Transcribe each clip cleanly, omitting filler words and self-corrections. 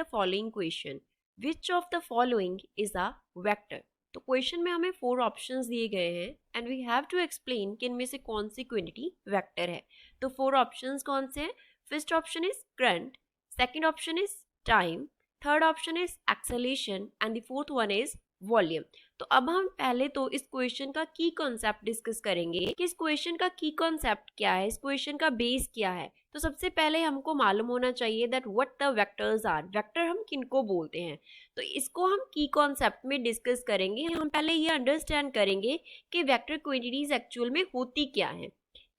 The following question, which of the following is a vector. तो question में हमें 4 options दिए गए हैं and we have to explain कि इनमें से कौन सी क्वांटिटी वेक्टर है। तो 4 ऑप्शंस कौन से हैं? First option is current, second option is time, third option is acceleration and the fourth one is volume. तो अब हम पहले तो इस क्वेश्चन का की कॉन्सेप्ट डिस्कस करेंगे कि इस क्वेश्चन का की कॉन्सेप्ट क्या है, इस क्वेश्चन का बेस क्या है। तो सबसे पहले हमको मालूम होना चाहिए that what the vectors are, vector हम किनको बोलते हैं। तो इसको हम की कॉन्सेप्ट में डिस्कस करेंगे। हम पहले ये अंडरस्टैंड करेंगे कि वेक्टर क्वांटिटीज एक्चुअल में होती क्या है।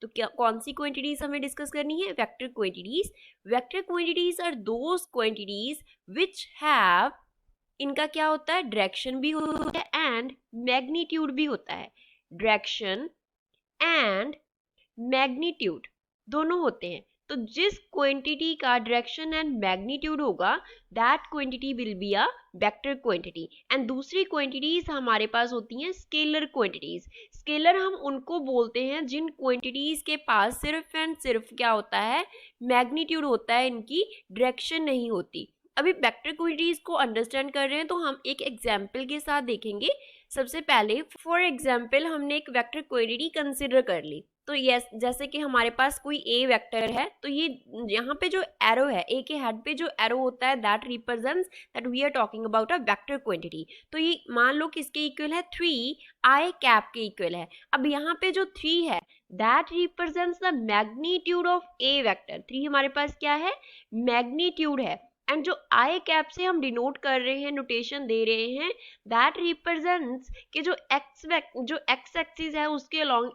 तो क्या कौन सी क्वांटिटीज हमें डिस्कस करनी है? Vector quantities. Vector quantities are those quantities which have, इनका क्या होता है? डायरेक्शन भी होता है एंड मैग्नीट्यूड भी होता है। डायरेक्शन एंड मैग्नीट्यूड दोनों होते हैं। तो जिस क्वांटिटी का डायरेक्शन एंड मैग्नीट्यूड होगा that quantity will be a vector quantity. And दूसरी क्वांटिटीज हमारे पास होती हैं स्केलर क्वांटिटीज। स्केलर हम उनको बोलते हैं जिन क्वांटिटीज के पास सिर्फ एंड सिर्फ क्या होता है? मैग्नीट्यूड होता है, इनकी डायरेक्शन नहीं होती। अभी वेक्टर क्वांटिटीज को अंडरस्टैंड कर रहे हैं तो हम एक एग्जाम्पल के साथ देखेंगे। सबसे पहले फॉर एग्जाम्पल हमने एक वेक्टर क्वांटिटी कंसिडर कर ली। तो यस, जैसे कि हमारे पास कोई ए वेक्टर है, तो ये यहाँ पे जो एरो है, ए के हेड पे जो एरो होता है that represents that we are talking about a vector quantity. तो ये मान लो किसके इक्वल है? 3 आई कैप के इक्वल है। अब यहाँ पे जो 3 है that represents the magnitude of A vector. 3 हमारे पास क्या है? मैग्नीट्यूड है। एंड जो आई कैप से हम डिनोट कर रहे हैं, नोटेशन दे रहे हैं, दैट रिप्रेजेंट्स कि जो एक्स एक्सिस है उसके अलोंग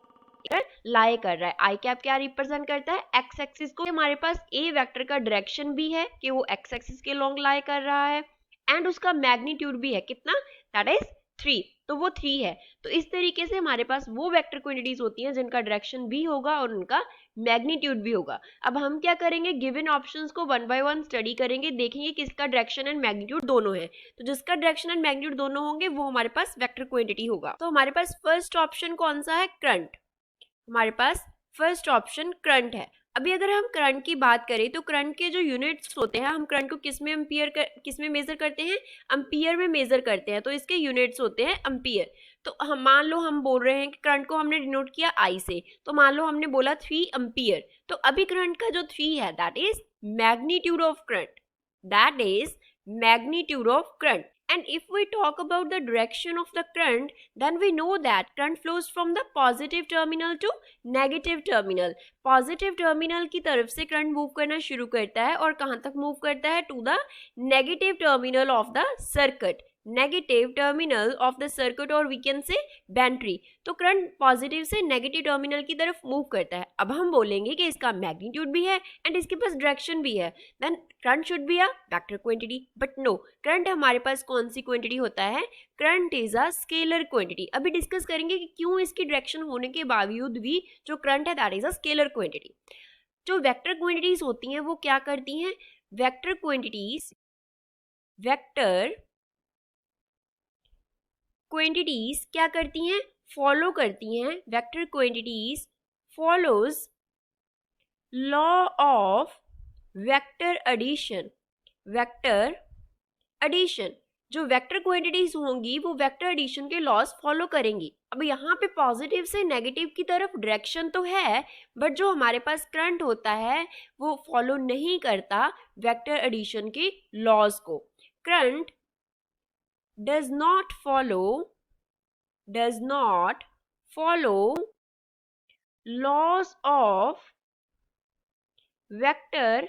लाई कर रहा है। आई कैप क्या रिप्रेजेंट करता है? एक्स एक्सिस को। हमारे पास ए वेक्टर का डायरेक्शन भी है कि वो एक्स एक्सिस के लॉन्ग लाई कर रहा है एंड उसका मैग्नीट्यूड भी है कितना? That is 3। तो वो 3 है। तो इस तरीके से हमारे पास वो वेक्टर क्वांटिटीज होती हैं जिनका डायरेक्शन भी होगा और उनका मैग्नीट्यूड भी होगा। अब हम क्या करेंगे? गिवन ऑप्शंस को वन बाय वन स्टडी करेंगे, देखेंगे किसका डायरेक्शन एंड मैग्नीट्यूड दोनों है। तो जिसका डायरेक्शन एंड मैग्नीट्यूड दोनों होंगे वो हमारे पास वेक्टर क्वांटिटी होगा। तो हमारे पास फर्स्ट ऑप्शन कौन सा है? करंट। हमारे पास फर्स्ट ऑप्शन करंट है। अभी अगर हम करंट की बात करें तो करंट के जो यूनिट्स होते हैं, हम करंट को किस में मेजर करते हैं? एम्पियर में मेजर करते हैं। तो इसके यूनिट्स होते हैं एम्पियर। तो हम मान लो हम बोल रहे हैं कि करंट को हमने डिनोट किया आई से, तो मान लो हमने बोला 3 एम्पियर। तो अभी करंट का जो 3 है that is magnitude of current, that is magnitude of current. And if we talk about the direction of the current, then we know that current flows from the positive terminal to negative terminal. Positive terminal की तरफ से current move करना शुरू करता है और कहाँ तक move करता है? To the negative terminal of the circuit. Negative terminal of the circuit और वी कैन से बैटरी। तो करंट पॉजिटिव से नेगेटिव टर्मिनल की तरफ मूव करता है। अब हम बोलेंगे कि इसका मैग्नीट्यूड भी है एंड इसके पास डायरेक्शन भी है, then current should be a vector quantity. But no, current हमारे पास कौन सी क्वांटिटी होता है? Current is a scalar quantity. अभी डिस्कस करेंगे कि क्यों इसकी डायरेक्शन होने के बावजूद भी जो करंट है that is a scalar quantity. जो वेक्टर क्वांटिटीज होती हैं वो क्या करती हैं? वेक्टर क्वांटिटीज क्या करती हैं? फॉलो करती हैं। Vector quantities follows law of vector addition. Vector addition, जो वेक्टर क्वांटिटीज होंगी वो वेक्टर एडिशन के लॉज फॉलो करेंगी। अब यहाँ पे पॉजिटिव से नेगेटिव की तरफ डायरेक्शन तो है, बट जो हमारे पास करंट होता है वो फॉलो नहीं करता वेक्टर एडिशन के लॉज को। Current does not follow laws of vector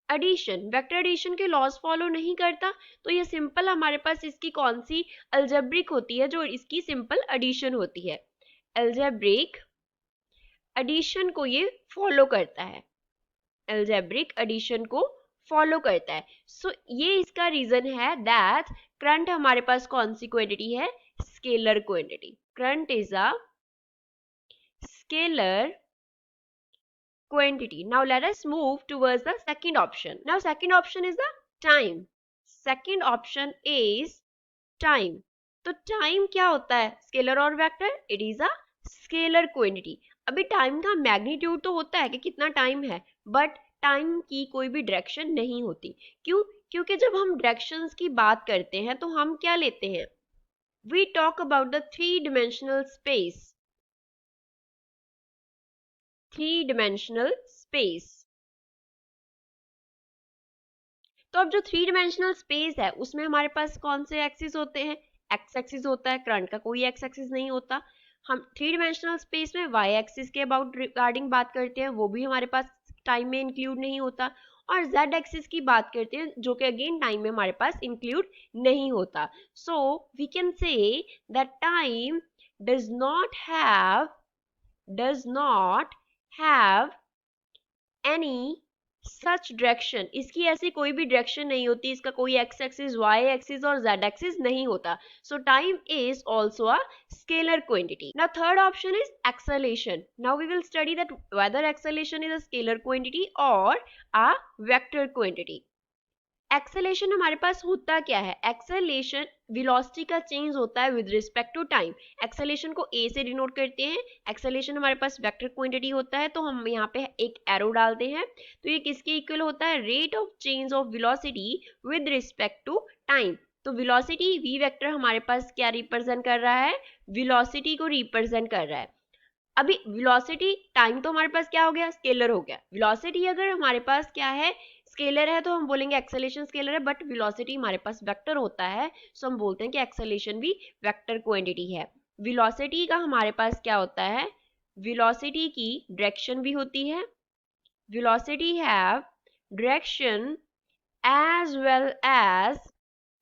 addition. Vector addition के लॉज फॉलो नहीं करता। तो ये सिंपल हमारे पास इसकी कौन सी अलजेब्रिक होती है? जो इसकी सिंपल एडिशन होती है, अलजेब्रिक एडिशन को ये फॉलो करता है, अलजेब्रिक एडिशन को फॉलो करता है। सो ये इसका रीजन है दैट करंट हमारे पास कौन सी क्वांटिटी है? Scalar quantity. Current is a scalar quantity. Now let us move towards the second option. Now second option is the time. Second option is time. तो टाइम क्या होता है? स्केलर और vector, it is a scalar quantity. अभी time का magnitude तो होता है कि कितना टाइम है, बट टाइम की कोई भी डायरेक्शन नहीं होती। क्यों? क्योंकि जब हम डायरेक्शंस की बात करते हैं तो हम क्या लेते हैं, we talk about the three dimensional space, three dimensional space. तो अब जो थ्री डिमेंशनल स्पेस है उसमें हमारे पास कौन से एक्सिस होते हैं, एक्स एक्सिस होता है, करंट का कोई एक्स एक्सिस नहीं होता। हम थ्री डिमेंशनल स्पेस में वाई एक्सिस के अबाउट रिगार्डिंग बात करते हैं, वो भी हमारे पास टाइम में इंक्लूड नहीं होता। और जेड एक्सिस की बात करते हैं जो कि अगेन टाइम में हमारे पास इंक्लूड नहीं होता। So we can say that time does not have any such direction, इसकी ऐसी कोई भी डायरेक्शन नहीं होती, इसका कोई एक्स एक्सिस, वाई एक्सिस और जेड एक्सिस नहीं होता। So time is also a scalar quantity. Now third option is acceleration. Now we will study that whether acceleration is a scalar quantity और अ वेक्टर क्वांटिटी। एक्सेलेरेशन हमारे पास होता क्या है, acceleration velocity का change होता है with respect to time. Acceleration को A से डिनोट करते हैं, एक्सेलेरेशन हमारे पास वेक्टर क्वांटिटी होता है, तो हम यहाँ पे एक एरो डालते हैं, तो ये किसके इक्वल होता है, rate of change of velocity with respect to time. तो वेलोसिटी वी वेक्टर हमारे पास क्या रिप्रेजेंट कर रहा है, वेलोसिटी को रिप्रेजेंट कर रहा है। अभी वेलोसिटी टाइम तो हमारे पास क्या हो गया, स्केलर हो गया। वेलोसिटी अगर हमारे पास क्या है, स्केलर है, तो हम बोलेंगे एक्सेलेरेशन स्केलर है, बट वेलोसिटी हमारे पास वेक्टर होता है, सो हम बोलते हैं कि एक्सेलेरेशन भी वेक्टर क्वांटिटी है। वेलोसिटी का हमारे पास क्या होता है, वेलोसिटी की डायरेक्शन भी होती है, velocity have direction as well as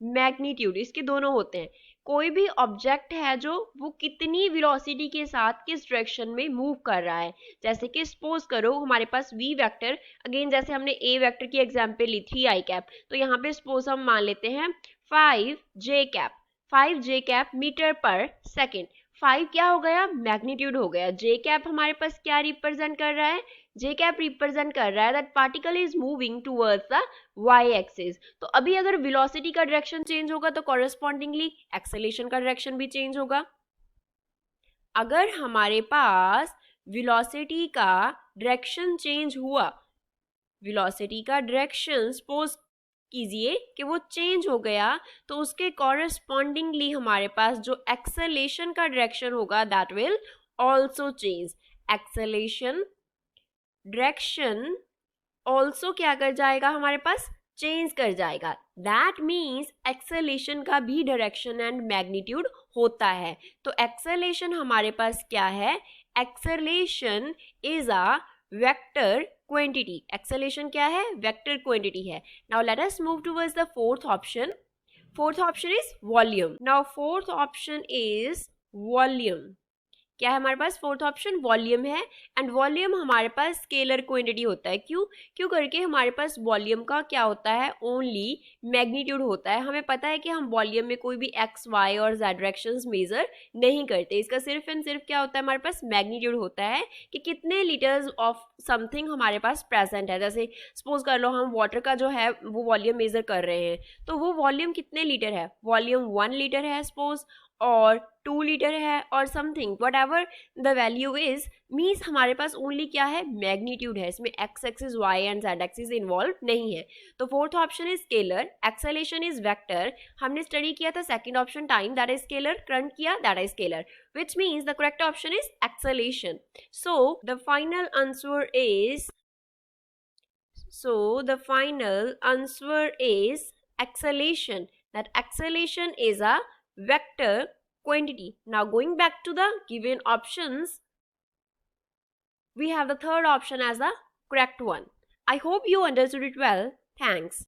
magnitude, इसके दोनों होते हैं। कोई भी ऑब्जेक्ट है जो वो कितनी वेलोसिटी के साथ किस डायरेक्शन में मूव कर रहा है, जैसे कि सपोज करो हमारे पास v वेक्टर, अगेन जैसे हमने a वेक्टर की एग्जांपल ली थी i कैप, तो यहाँ पे सपोज हम मान लेते हैं 5j cap, 5j cap meter पर सेकेंड। 5 क्या हो गया, मैग्नीट्यूड हो गया। j कैप हमारे पास क्या रिप्रेजेंट कर रहा है, j कैप रिप्रेजेंट कर रहा है that particle is moving towards the y axis. तो अभी अगर वेलोसिटी का डायरेक्शन चेंज होगा तो कॉरेस्पॉन्डिंगली एक्सेलेरेशन का डायरेक्शन भी चेंज होगा। अगर हमारे पास वेलोसिटी का डायरेक्शन चेंज हुआ, वेलोसिटी का डायरेक्शन सपोज कीजिए कि वो चेंज हो गया, तो उसके कॉरेस्पॉन्डिंगली हमारे पास जो एक्सेलेरेशन का डायरेक्शन होगा that will also change. Acceleration direction also क्या कर जाएगा, हमारे पास चेंज कर जाएगा। दैट मीन्स एक्सेलेरेशन का भी डायरेक्शन एंड मैग्नीट्यूड होता है। तो एक्सेलेरेशन हमारे पास क्या है, acceleration is a vector quantity. Acceleration क्या है, वेक्टर क्वांटिटी है। Now let us move towards the fourth option. Fourth option is volume. Now fourth option is volume. क्या है हमारे पास, फोर्थ ऑप्शन वॉल्यूम है, एंड वॉल्यूम हमारे पास स्केलर क्वांटिटी होता है। क्यों करके हमारे पास वॉल्यूम का क्या होता है, ओनली मैग्नीट्यूड होता है। हमें पता है कि हम वॉल्यूम में कोई भी एक्स वाई और जेड डायरेक्शंस मेजर नहीं करते, इसका सिर्फ एंड सिर्फ क्या होता है, हमारे पास मैग्नीट्यूड होता है कि कितने लीटर्स ऑफ समथिंग हमारे पास प्रेजेंट है। जैसे सपोज कर लो हम वाटर का जो है वो वॉल्यूम मेजर कर रहे हैं, तो वो वॉल्यूम कितने लीटर है, वॉल्यूम 1 लीटर है सपोज, और 2 लीटर है और something whatever the value is, means हमारे पास ओनली क्या है, मैग्नीट्यूड है, इसमें X axis Y and Z axis involve नहीं है। तो fourth option is scalar, acceleration is vector. हमने स्टडी किया था second option time, that is scalar, current किया that is scalar, which means the correct option is acceleration. So the final answer is acceleration. That acceleration is a vector quantity. Now going back to the given options, we have the third option as the correct one. I hope you understood it well. Thanks.